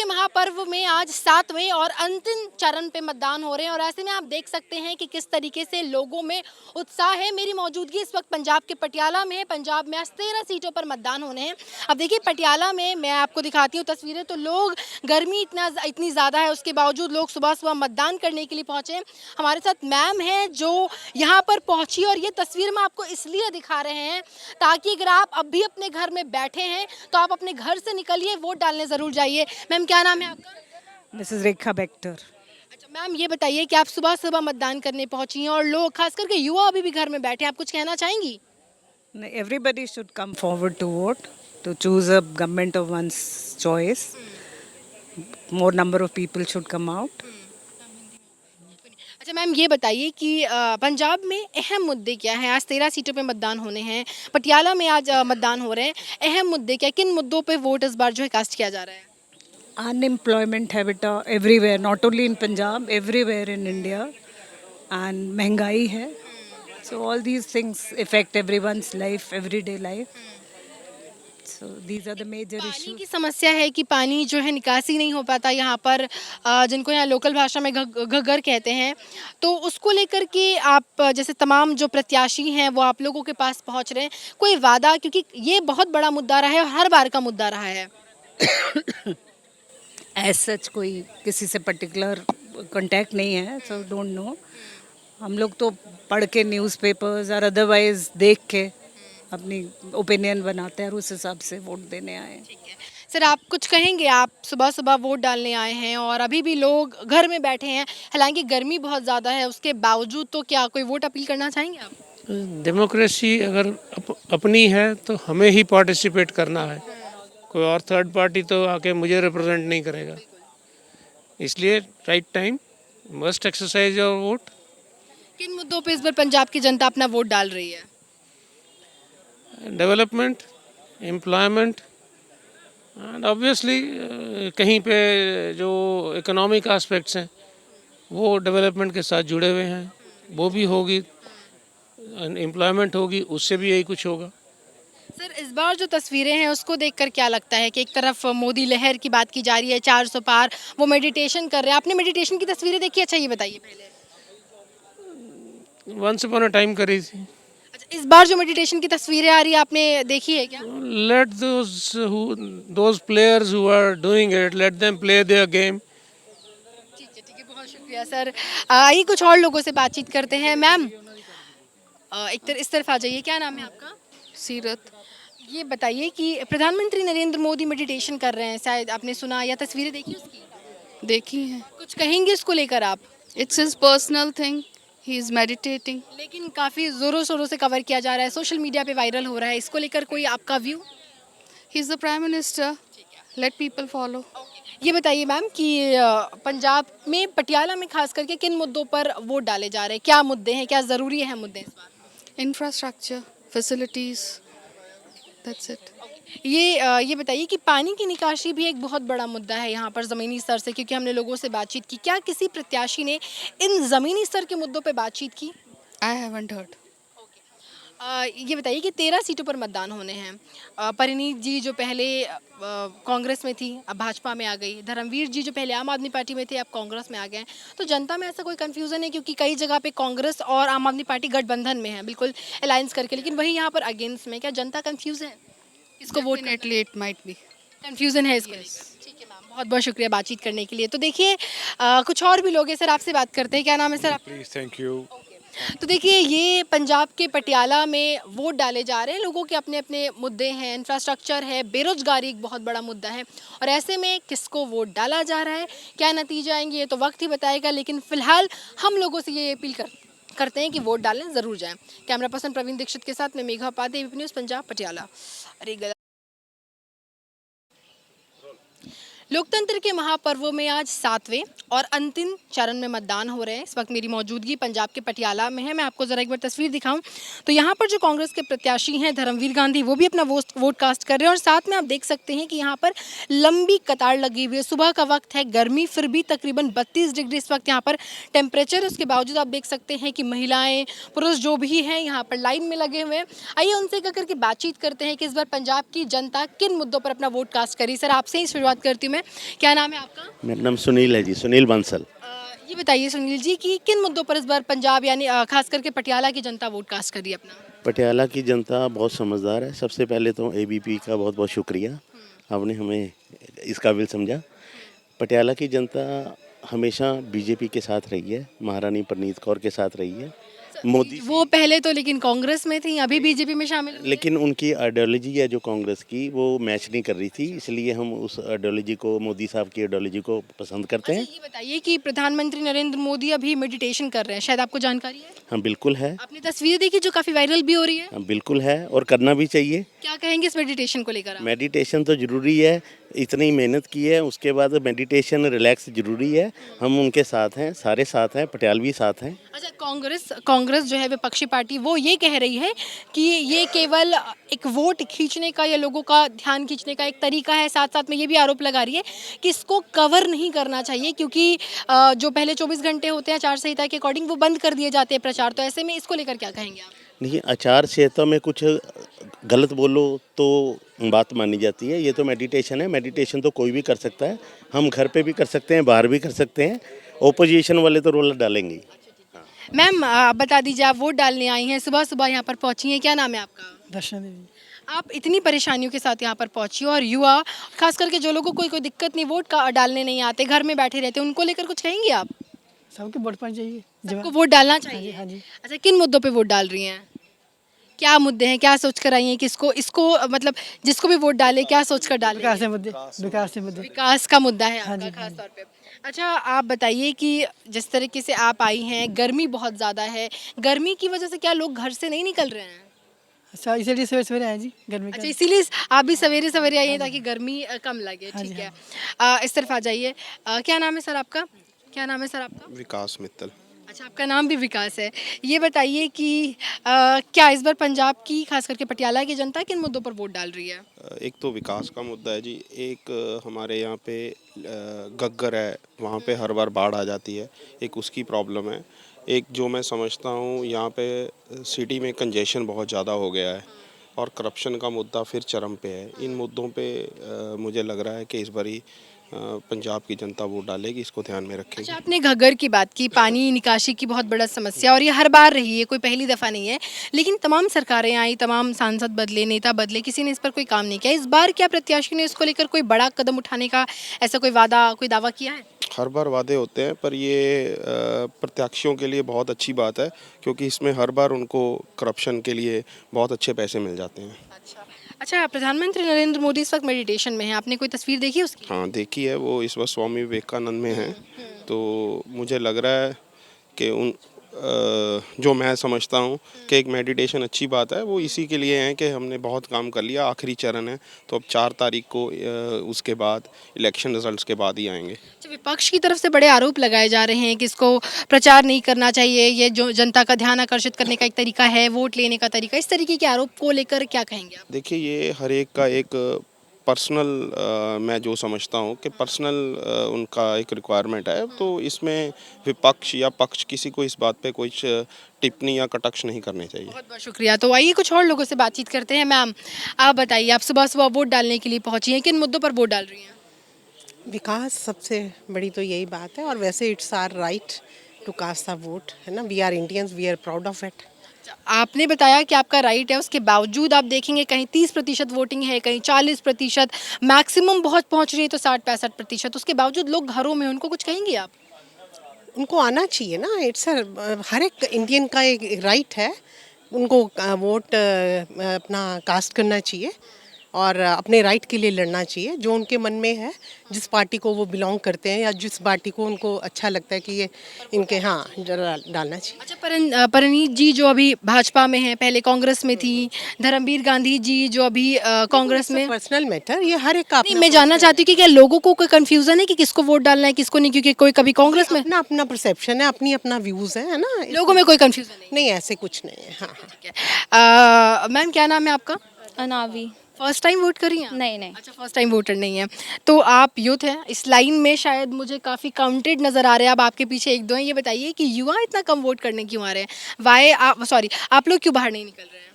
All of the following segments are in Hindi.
के महापर्व में आज 7वें और अंतिम चरण पे मतदान हो रहे हैं और ऐसे में आप देख सकते हैं कि किस तरीके से लोगों में उत्साह है। मेरी मौजूदगी इस वक्त पंजाब के पटियाला में है। पंजाब में आज 13 सीटों पर मतदान होने हैं। अब देखिए पटियाला में मैं आपको दिखाती हूँ तस्वीरें, तो लोग गर्मी इतनी ज़्यादा है, उसके बावजूद लोग सुबह सुबह मतदान करने के लिए पहुँचे। हमारे साथ मैम है जो यहाँ पर पहुँची और ये तस्वीर हम आपको इसलिए दिखा रहे हैं ताकि अगर आप अब भी अपने घर में बैठे हैं तो आप अपने घर से निकलिए, वोट डालने ज़रूर जाइए। मैम क्या नाम है आपका? मिसेस रेखा बेक्टर। अच्छा मैम, ये बताइए कि आप सुबह सुबह मतदान करने पहुंची हैं और लोग खास करके युवा अभी भी घर में बैठे हैं, आप कुछ कहना चाहेंगी? Everybody should come forward to vote, to choose a government of one's choice. More number of people should come out. अच्छा मैम, ये बताइए कि पंजाब में अहम मुद्दे क्या हैं? आज 13 सीटों पे मतदान होने हैं, पटियाला में आज मतदान हो रहे हैं। अहम मुद्दे क्या, किन मुद्दों पे वोट इस बार जो है कास्ट किया जा रहा है? Unemployment habita everywhere, not only in Punjab, everywhere in India. And महंगाई है. So all these things affect everyone's life, everyday life. So these are the major पानी issues. की समस्या है कि पानी जो है निकासी नहीं हो पाता यहाँ पर, जिनको यहाँ लोकल भाषा में घग्गर कहते हैं। तो उसको लेकर के आप जैसे तमाम जो प्रत्याशी हैं वो आप लोगों के पास पहुँच रहे हैं, कोई वादा, क्योंकि ये बहुत बड़ा मुद्दा रहा है और हर बार का मुद्दा रहा है। एज सच कोई किसी से पर्टिकुलर कांटेक्ट नहीं है, सो डोंट नो. हम लोग तो पढ़ के न्यूज़पेपर्स और अदरवाइज देख के अपनी ओपिनियन बनाते हैं और उस हिसाब से वोट देने आए. सर आप कुछ कहेंगे? आप सुबह सुबह वोट डालने आए हैं और अभी भी लोग घर में बैठे हैं, हालांकि गर्मी बहुत ज़्यादा है, उसके बावजूद तो क्या कोई वोट अपील करना चाहेंगे आप? डेमोक्रेसी अगर अपनी है तो हमें ही पार्टिसिपेट करना है, कोई और थर्ड पार्टी तो आके मुझे रिप्रेजेंट नहीं करेगा. इसलिए right time must exercise your vote. किन मुद्दों पे इस बार पंजाब की जनता अपना वोट डाल रही है? डेवलपमेंट, एम्प्लॉयमेंट एंड ऑब्वियसली कहीं पे जो इकोनॉमिक एस्पेक्ट्स हैं वो डेवलपमेंट के साथ जुड़े हुए हैं, वो भी होगी. एम्प्लॉयमेंट होगी, उससे भी यही कुछ होगा. सर इस बार जो तस्वीरें हैं उसको देखकर क्या लगता है कि एक तरफ मोदी लहर की बात की जा रही है, 400 पार, वो मेडिटेशन कर रहे हैं, आपने मेडिटेशन की तस्वीरें देखी? अच्छा ये बताइए पहले। वंस अपॉन अ टाइम करी थी. अच्छा इस बार जो मेडिटेशन की तस्वीरें आ रही है आपने देखी है क्या? Let those players who are doing it, let them play their game. ठीक है, बहुत शुक्रिया सर। आइए कुछ और लोगों से बातचीत करते हैं। मैम इस तरफ आ जाइए, क्या नाम है आपका? सीरत। ये बताइए कि प्रधानमंत्री नरेंद्र मोदी मेडिटेशन कर रहे हैं, शायद आपने सुना या तस्वीरें देखी उसकी? देखी है। कुछ कहेंगे इसको लेकर आप? It's his personal thing, he is meditating. लेकिन काफ़ी ज़ोरों शोरों से कवर किया जा रहा है, सोशल मीडिया पे वायरल हो रहा है, इसको लेकर कोई आपका view? He is the prime minister, let people follow. ये बताइए मैम कि पंजाब में पटियाला में खास करके किन मुद्दों पर वोट डाले जा रहे हैं, क्या मुद्दे हैं, क्या ज़रूरी है मुद्दे इस बार? Infrastructure, facilities, that's it. ये बताइए कि पानी की निकासी भी एक बहुत बड़ा मुद्दा है यहाँ पर ज़मीनी स्तर से, क्योंकि हमने लोगों से बातचीत की, क्या किसी प्रत्याशी ने इन ज़मीनी स्तर के मुद्दों पे बातचीत की? I haven't heard. ये बताइए कि 13 सीटों पर मतदान होने हैं। परिणीत जी जो पहले कांग्रेस में थी अब भाजपा में आ गई, धर्मवीर जी जो पहले आम आदमी पार्टी में थे अब कांग्रेस में आ गए हैं, तो जनता में ऐसा कोई कन्फ्यूज़न है? क्योंकि कई जगह पे कांग्रेस और आम आदमी पार्टी गठबंधन में है, बिल्कुल अलायंस करके, लेकिन वही यहाँ पर अगेंस्ट में, क्या जनता कन्फ्यूज है इसको vote? Definitely it might be. Confusion है इसको लेकर। ठीक है मैम, बहुत बहुत शुक्रिया बातचीत करने के लिए। तो देखिए कुछ और भी लोग हैं, सर आपसे बात करते हैं, क्या नाम है सर आपका? Please thank you. तो देखिए ये पंजाब के पटियाला में वोट डाले जा रहे हैं, लोगों के अपने अपने मुद्दे हैं, इंफ्रास्ट्रक्चर है, बेरोजगारी एक बहुत बड़ा मुद्दा है, और ऐसे में किसको वोट डाला जा रहा है, क्या नतीजे आएंगे ये तो वक्त ही बताएगा, लेकिन फिलहाल हम लोगों से ये अपील करते हैं कि वोट डालने ज़रूर जाएं। कैमरा पर्सन प्रवीण दीक्षित के साथ मैं मेघा उपाध्याय, एबीपी न्यूज़ पंजाब पटियाला। अरे लोकतंत्र के महापर्वों में आज 7वें और अंतिम चरण में मतदान हो रहे हैं। इस वक्त मेरी मौजूदगी पंजाब के पटियाला में है। मैं आपको ज़रा एक बार तस्वीर दिखाऊं तो यहाँ पर जो कांग्रेस के प्रत्याशी हैं धर्मवीर गांधी, वो भी अपना वोट कास्ट कर रहे हैं, और साथ में आप देख सकते हैं कि यहाँ पर लंबी कतार लगी हुई है। सुबह का वक्त है, गर्मी फिर भी तकरीबन 32 डिग्री इस वक्त यहाँ पर टेम्परेचर, उसके बावजूद आप देख सकते हैं कि महिलाएँ पुरुष जो भी हैं यहाँ पर लाइन में लगे हुए हैं। आइए उनसे करके बातचीत करते हैं कि इस बार पंजाब की जनता किन मुद्दों पर अपना वोट कास्ट करी। सर आपसे ही शुरुआत करती हूँ मैं, क्या नाम है आपका? मेरा नाम सुनील है जी, सुनील बंसल। ये बताइए सुनील जी कि किन मुद्दों पर इस बार पंजाब यानी खास करके पटियाला की जनता वोट कास्ट कर रही है अपना? पटियाला की जनता बहुत समझदार है। सबसे पहले तो एबीपी का बहुत बहुत शुक्रिया, आपने हमें इस काबिल समझा। पटियाला की जनता हमेशा बीजेपी के साथ रही है, महारानी प्रनीत कौर के साथ रही है, मोदी। वो पहले तो लेकिन कांग्रेस में थी, अभी बीजेपी में शामिल हुई हैं। लेकिन उनकी आइडियोलॉजी है जो कांग्रेस की, वो मैच नहीं कर रही थी, इसलिए हम उस आइडियोलॉजी को, मोदी साहब की आइडियोलॉजी को पसंद करते अच्छा, हैं। ये बताइए कि प्रधानमंत्री नरेंद्र मोदी अभी मेडिटेशन कर रहे हैं, शायद आपको जानकारी है? हाँ बिल्कुल है, आपने तस्वीर देखी जो काफी वायरल भी हो रही है? हाँ बिल्कुल है, और करना भी चाहिए। क्या कहेंगे इस मेडिटेशन को लेकर आप? मेडिटेशन तो ज़रूरी है, इतनी मेहनत की है, उसके बाद मेडिटेशन रिलैक्स ज़रूरी है। हम उनके साथ हैं, सारे साथ हैं, पटियालवी साथ हैं। अच्छा, कांग्रेस जो है विपक्षी पार्टी, वो ये कह रही है कि ये केवल एक वोट खींचने का या लोगों का ध्यान खींचने का एक तरीका है। साथ साथ में ये भी आरोप लगा रही है कि इसको कवर नहीं करना चाहिए, क्योंकि जो पहले 24 घंटे होते हैं आचार संहिता के अकॉर्डिंग, वो बंद कर दिए जाते हैं प्रचार। तो ऐसे में इसको लेकर क्या कहेंगे आप? नहीं, आचार संहिता में कुछ गलत बोलो तो बात मानी जाती है। ये तो मेडिटेशन है, मेडिटेशन तो कोई भी कर सकता है। हम घर पे भी कर सकते हैं, बाहर भी कर सकते हैं। ओपोजिशन वाले तो रोल डालेंगे। मैम, आप बता दीजिए, आप वोट डालने आई हैं, सुबह सुबह यहाँ पर पहुँची हैं, क्या नाम है आपका? दर्शन देवी। आप इतनी परेशानियों के साथ यहाँ पर पहुँची, और युवा खास करके जो लोगों को कोई दिक्कत नहीं, वोट का डालने नहीं आते, घर में बैठे रहते, उनको लेकर कुछ कहेंगे आप? सबके वोट पानी चाहिए। सबको वोट डालना चाहिए। हाँ जी। अच्छा, किन मुद्दों पे वोट डाल रही हैं? क्या मुद्दे हैं, क्या सोच कर आई हैं कि इसको मतलब जिसको भी वोट डाले, क्या सोच कर डाले? विकास के मुद्दे, विकास के मुद्दे। विकास का मुद्दा है हाँ आपका जी, खास तौर पे। अच्छा, आप बताइए कि जिस तरीके से आप आई हैं, गर्मी बहुत ज़्यादा है, गर्मी की वजह से क्या लोग घर से नहीं निकल रहे हैं? अच्छा, इसीलिए सवेरे सवेरे आए जी, गर्मी अच्छा, का। इसीलिए आप भी सवेरे सवेरे आई हैं ताकि गर्मी कम लगे। हाँ ठीक जी, है, इस तरफ आ जाइए। क्या नाम है सर आपका? क्या नाम है सर आपका? विकास मित्तल। अच्छा, आपका नाम भी विकास है। ये बताइए कि क्या इस बार पंजाब की, खास करके पटियाला की जनता किन मुद्दों पर वोट डाल रही है? एक तो विकास का मुद्दा है जी, एक हमारे यहाँ पे गग्गर है, वहाँ पे हर बार बाढ़ आ जाती है, एक उसकी प्रॉब्लम है। एक जो मैं समझता हूँ यहाँ पे सिटी में कंजेशन बहुत ज़्यादा हो गया है, और करप्शन का मुद्दा फिर चरम पे है। इन मुद्दों पे मुझे लग रहा है कि इस बारी पंजाब की जनता वोट डालेगी, इसको ध्यान में रखेगी। अच्छा, आपने घग्गर की बात की, पानी निकासी की बहुत बड़ा समस्या, और ये हर बार रही है, कोई पहली दफ़ा नहीं है। लेकिन तमाम सरकारें आई, तमाम सांसद बदले, नेता बदले, किसी ने इस पर कोई काम नहीं किया। इस बार क्या प्रत्याशी ने इसको लेकर कोई बड़ा कदम उठाने का ऐसा कोई दावा किया है? हर बार वादे होते हैं, पर ये प्रत्याशियों के लिए बहुत अच्छी बात है, क्योंकि इसमें हर बार उनको करप्शन के लिए बहुत अच्छे पैसे मिल जाते हैं। अच्छा, प्रधानमंत्री नरेंद्र मोदी इस वक्त मेडिटेशन में है, आपने कोई तस्वीर देखी है उसकी? हाँ देखी है, वो इस वक्त स्वामी विवेकानंद में हैं। तो मुझे लग रहा है कि जो मैं समझता हूँ कि एक मेडिटेशन अच्छी बात है, वो इसी के लिए है कि हमने बहुत काम कर लिया, आखिरी चरण है, तो अब 4 तारीख को उसके बाद इलेक्शन रिजल्ट्स के बाद ही आएंगे। अच्छा, विपक्ष की तरफ से बड़े आरोप लगाए जा रहे हैं कि इसको प्रचार नहीं करना चाहिए, ये जो जनता का ध्यान आकर्षित करने का एक तरीका है, वोट लेने का तरीका, इस तरीके के आरोप को लेकर क्या कहेंगे आप? देखिए, ये हर एक का एक पर्सनल, मैं जो समझता हूँ कि पर्सनल उनका एक रिक्वायरमेंट है, तो इसमें विपक्ष या पक्ष किसी को इस बात पे कोई टिप्पणी या कटाक्ष नहीं करने चाहिए। बहुत बहुत शुक्रिया। तो आइए कुछ और लोगों से बातचीत करते हैं। मैम, आप बताइए, आप सुबह सुबह वोट डालने के लिए पहुंची हैं, किन मुद्दों पर वोट डाल रही हैं? विकास सबसे बड़ी तो यही बात है, और वैसे it's our right to cast the vote, है ना। We are Indians, we are proud of it. आपने बताया कि आपका राइट है, उसके बावजूद आप देखेंगे कहीं 30% वोटिंग है, कहीं 40%, मैक्सिमम बहुत पहुंच रही है तो 60-65%, उसके बावजूद लोग घरों में, उनको कुछ कहेंगे आप? उनको आना चाहिए ना, इट्स हर एक इंडियन का एक राइट है, उनको वोट अपना कास्ट करना चाहिए और अपने राइट के लिए लड़ना चाहिए, जो उनके मन में है, जिस पार्टी को वो बिलोंग करते हैं या जिस पार्टी को उनको अच्छा लगता है कि ये इनके, हाँ, डालना चाहिए। अच्छा, परनीत जी जो अभी भाजपा में हैं, पहले कांग्रेस में थी, धर्मवीर गांधी जी जो अभी कांग्रेस में। पर्सनल मैटर, ये हर एक का नहीं, मैं जानना चाहती हूँ कि क्या लोगों को कोई कंफ्यूजन है कि किसको वोट डालना है, किसको नहीं, क्योंकि कोई कभी कांग्रेस में, अपना अपना परसेप्शन है, अपनी अपना व्यूज है ना। लोगों में कोई कंफ्यूजन नहीं नहीं, ऐसे कुछ नहीं है। हाँ, है। मैम, क्या नाम है आपका? अनावी। फर्स्ट टाइम वोट कर रही हैं? नहीं नहीं। अच्छा, फर्स्ट टाइम वोटर नहीं है, तो आप यूथ हैं, इस लाइन में शायद मुझे काफ़ी काउंटेड नज़र आ रहे हैं। अब आपके पीछे 1-2 हैं, ये बताइए कि युवा इतना कम वोट करने क्यों आ रहे हैं? आप लोग क्यों बाहर नहीं निकल रहे हैं?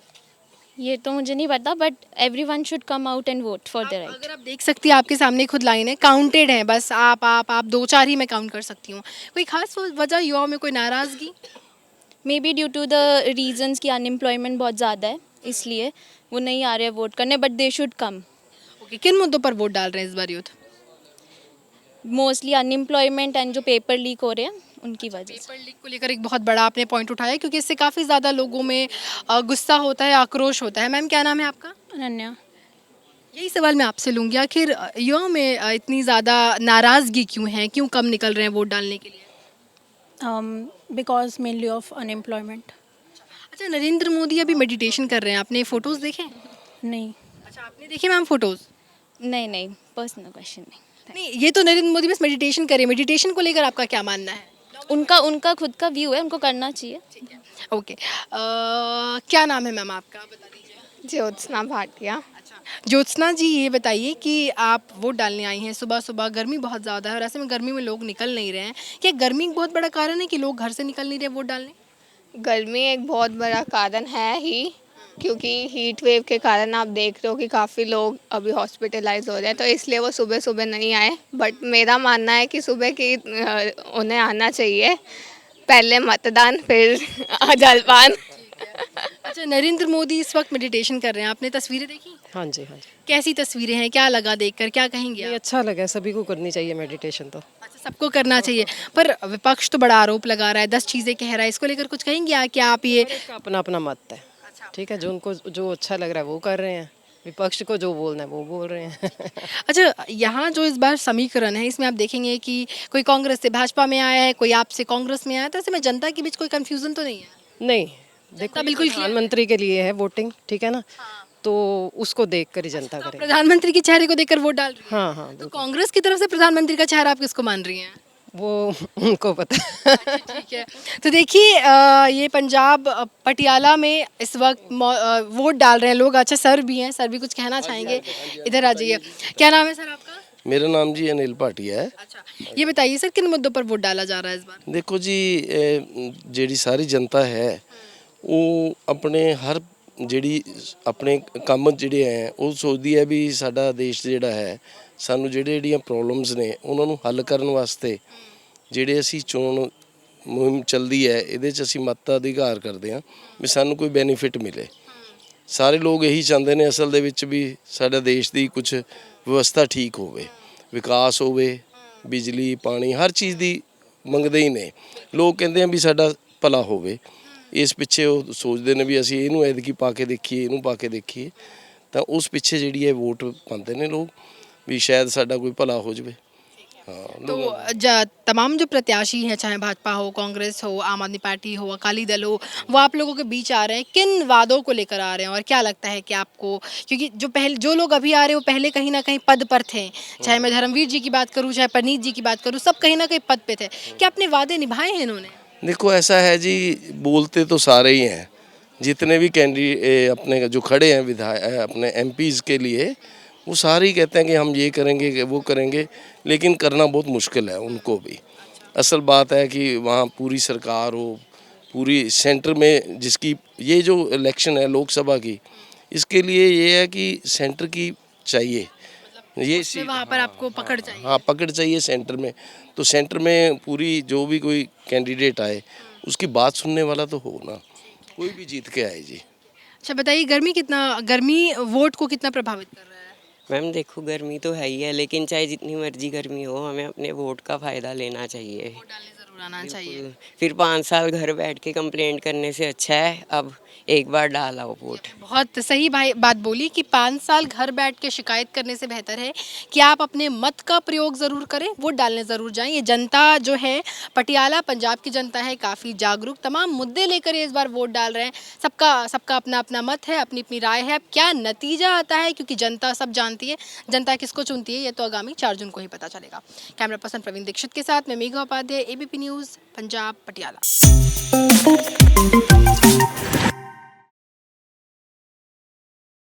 ये तो मुझे नहीं पता, but everyone should come out and vote for the right. अगर आप देख सकती हैं आपके सामने खुद लाइन है, काउंटेड है, बस आप दो चार ही मैं काउंट कर सकती हूँ। कोई खास वजह युवाओं में कोई नाराज़गी? May be due to the reasons कि अनएम्प्लॉयमेंट बहुत ज़्यादा है, इसलिए वो नहीं आ रहे हैं वोट करने, but they should come. Okay, किन मुद्दों पर वोट डाल रहे हैं इस बार यूथ? मोस्टली अनएम्प्लॉयमेंट एंड जो पेपर लीक हो रहे हैं उनकी वजह से. पेपर लीक को लेकर एक बहुत बड़ा आपने पॉइंट उठाया, क्योंकि इससे काफ़ी ज़्यादा लोगों में गुस्सा होता है, आक्रोश होता है। मैम, क्या नाम है आपका? अनन्या. यही सवाल मैं आपसे लूँगी, आखिर युवाओं में इतनी ज़्यादा नाराज़गी क्यों है, क्यों कम निकल रहे हैं वोट डालने के लिए? Because mainly of unemployment. अच्छा, नरेंद्र मोदी अभी मेडिटेशन कर रहे हैं, आपने फ़ोटोज़ देखे? नहीं अच्छा, आपने देखे मैम फ़ोटोज़? नहीं, पर्सनल क्वेश्चन नहीं. नहीं, ये तो नरेंद्र मोदी बस मेडिटेशन करे, मेडिटेशन को लेकर आपका क्या मानना है? उनका खुद का व्यू है, उनको करना चाहिए. ओके, क्या नाम है मैम आपका, बता दीजिए। ज्योत्सना भाटिया. अच्छा, ज्योत्सना जी, ये बताइए कि आप वोट डालने आई हैं सुबह सुबह, गर्मी बहुत ज़्यादा है और ऐसे में गर्मी में लोग निकल नहीं रहे हैं, क्या गर्मी एक बहुत बड़ा कारण है कि लोग घर से निकल नहीं रहे वोट डालने? गर्मी एक बहुत बड़ा कारण है ही, क्योंकि हीट वेव के कारण आप देख रहे हो कि काफ़ी लोग अभी हॉस्पिटलाइज हो रहे हैं, तो इसलिए वो सुबह सुबह नहीं आए. बट मेरा मानना है कि सुबह की उन्हें आना चाहिए. पहले मतदान, फिर जलपान. अच्छा, नरेंद्र मोदी इस वक्त मेडिटेशन कर रहे हैं, आपने तस्वीरें देखी? हाँ जी, हाँ जी. कैसी तस्वीरें हैं, क्या लगा देखकर, क्या कहेंगे ये आप? अच्छा लगा, सभी को करनी चाहिए मेडिटेशन तो. अच्छा, सबको करना चाहिए, पर विपक्ष तो बड़ा आरोप लगा रहा है, 10 चीज़ें कह रहा है, इसको लेकर कुछ कहेंगे क्या आप? ये का अपना अपना मत है, ठीक है, जो उनको जो अच्छा लग रहा है वो कर रहे हैं, विपक्ष को जो बोलना है वो बोल रहे हैं. अच्छा, यहाँ जो इस बार समीकरण है, इसमें आप देखेंगे कि कोई कांग्रेस से भाजपा में आया है, कोई आपसे कांग्रेस में आया है, तो ऐसे में जनता के बीच कोई कंफ्यूजन तो नहीं है? नहीं, देखो बिल्कुल clear प्रधानमंत्री के लिए है वोटिंग, ठीक है ना, तो उसको देख कर ही जनता करेगी. प्रधानमंत्री के चेहरे को देखकर वोट डाल रही है? हाँ हाँ, तो बिल्कुल. कांग्रेस की तरफ से प्रधानमंत्री का चेहरा आप किसको मान रही हैं? वो उनको पता. ठीक है, तो देखिए ये पंजाब पटियाला में इस वक्त वोट डाल रहे हैं लोग। अच्छा, सर भी हैं, सर भी कुछ कहना चाहेंगे, इधर आ जाइए। क्या नाम है सर आपका? मेरा नाम जी अनिल भाटिया है। अच्छा, ये बताइए सर, किन मुद्दों पर वोट डाला जा रहा है इस बार? देखो जी, ਜਿਹੜੀ ਸਾਰੀ ਜਨਤਾ ਹੈ ਉਹ ਆਪਣੇ ਹਰ ਜਿਹੜੀ ਆਪਣੇ ਕੰਮ ਜਿਹੜੇ ਹੈ ਉਹ ਸੋਚਦੀ ਹੈ ਵੀ ਸਾਡਾ ਦੇਸ਼ ਜਿਹੜਾ ਹੈ ਸਾਨੂੰ ਜਿਹੜੀਆਂ ਪ੍ਰੋਬਲਮਸ ਨੇ ਉਹਨਾਂ ਨੂੰ ਹੱਲ ਕਰਨ ਵਾਸਤੇ ਜਿਹੜੇ ਅਸੀਂ ਚੋਣ ਮੁਹਿੰਮ ਚੱਲਦੀ ਹੈ ਇਹਦੇ 'ਚ ਅਸੀਂ ਮਤਾਧਿਕਾਰ ਕਰਦੇ ਹਾਂ ਵੀ ਸਾਨੂੰ ਕੋਈ ਬੈਨੀਫਿਟ ਮਿਲੇ। ਸਾਰੇ ਲੋਕ ਇਹੀ ਚਾਹੁੰਦੇ ਨੇ ਅਸਲ ਦੇ ਵਿੱਚ ਵੀ ਸਾਡਾ ਦੇਸ਼ ਦੀ ਕੁਝ ਵਿਵਸਥਾ ਠੀਕ ਹੋਵੇ, ਵਿਕਾਸ ਹੋਵੇ, ਬਿਜਲੀ ਪਾਣੀ ਹਰ ਚੀਜ਼ ਦੀ ਮੰਗਦੇ ਹੀ ਨੇ। ਲੋਕ ਕਹਿੰਦੇ ਆ ਵੀ ਸਾਡਾ ਭਲਾ ਹੋਵੇ, ਇਸ ਪਿੱਛੇ ਉਹ ਸੋਚਦੇ ਨੇ ਵੀ ਅਸੀਂ ਇਹਨੂੰ ਐਤਕੀ ਪਾ ਕੇ ਦੇਖੀਏ, ਇਹਨੂੰ ਪਾ ਕੇ ਦੇਖੀਏ, ਤਾਂ ਉਸ ਪਿੱਛੇ ਜਿਹੜੀ ਹੈ ਵੋਟ ਪਾਉਂਦੇ ਨੇ ਲੋਕ भी शायद साडा कोई भला हो जाए। हाँ, तो तमाम जो प्रत्याशी हैं, चाहे भाजपा हो, कांग्रेस हो, आम आदमी पार्टी हो, अकाली दल हो, वो आप लोगों के बीच आ रहे हैं, किन वादों को लेकर आ रहे हैं और क्या लगता है कि आपको, क्योंकि जो लोग अभी आ रहे हैं वो पहले कहीं ना कहीं पद पर थे, चाहे मैं धर्मवीर जी की बात करूँ, चाहे परनीत जी की बात करूँ, सब कहीं ना कहीं पद पे थे, क्या अपने वादे निभाए हैं इन्होंने? देखो ऐसा है जी, बोलते तो सारे ही हैं, जितने भी कैंडिडेट अपने जो खड़े हैं विधायक अपने MPs के लिए, वो सारे ही कहते हैं कि हम ये करेंगे वो करेंगे, लेकिन करना बहुत मुश्किल है उनको भी। असल बात है कि वहाँ पूरी सरकार हो, पूरी सेंटर में जिसकी ये जो इलेक्शन है लोकसभा की, इसके लिए ये है कि सेंटर की चाहिए ये वहाँ पर आपको पकड़ चाहिए। हाँ, पकड़ चाहिए सेंटर में। तो सेंटर में पूरी जो भी कोई कैंडिडेट आए उसकी बात सुनने वाला तो हो ना, कोई भी जीत के आए जी। अच्छा बताइए, गर्मी वोट को कितना प्रभावित कर रहा है? मैम देखो, गर्मी तो है ही है, लेकिन चाहे जितनी मर्जी गर्मी हो, हमें अपने वोट का फ़ायदा लेना चाहिए। वोट डालने ज़रूर आना चाहिए। फिर 5 साल घर बैठ के कंप्लेंट करने से अच्छा है अब एक बार डाला हो वोट। बहुत सही भाई बात बोली कि 5 साल घर बैठ के शिकायत करने से बेहतर है कि आप अपने मत का प्रयोग ज़रूर करें, वोट डालने ज़रूर जाएं। ये जनता जो है पटियाला पंजाब की जनता है, काफ़ी जागरूक, तमाम मुद्दे लेकर ये इस बार वोट डाल रहे हैं। सबका अपना अपना मत है, अपनी अपनी राय है। अब क्या नतीजा आता है, क्योंकि जनता सब जानती है, जनता किसको चुनती है, ये तो आगामी 4 जून को ही पता चलेगा। कैमरा पर्सन प्रवीण दीक्षित के साथ मैं मेघा उपाध्याय, ABP न्यूज़ पंजाब पटियाला।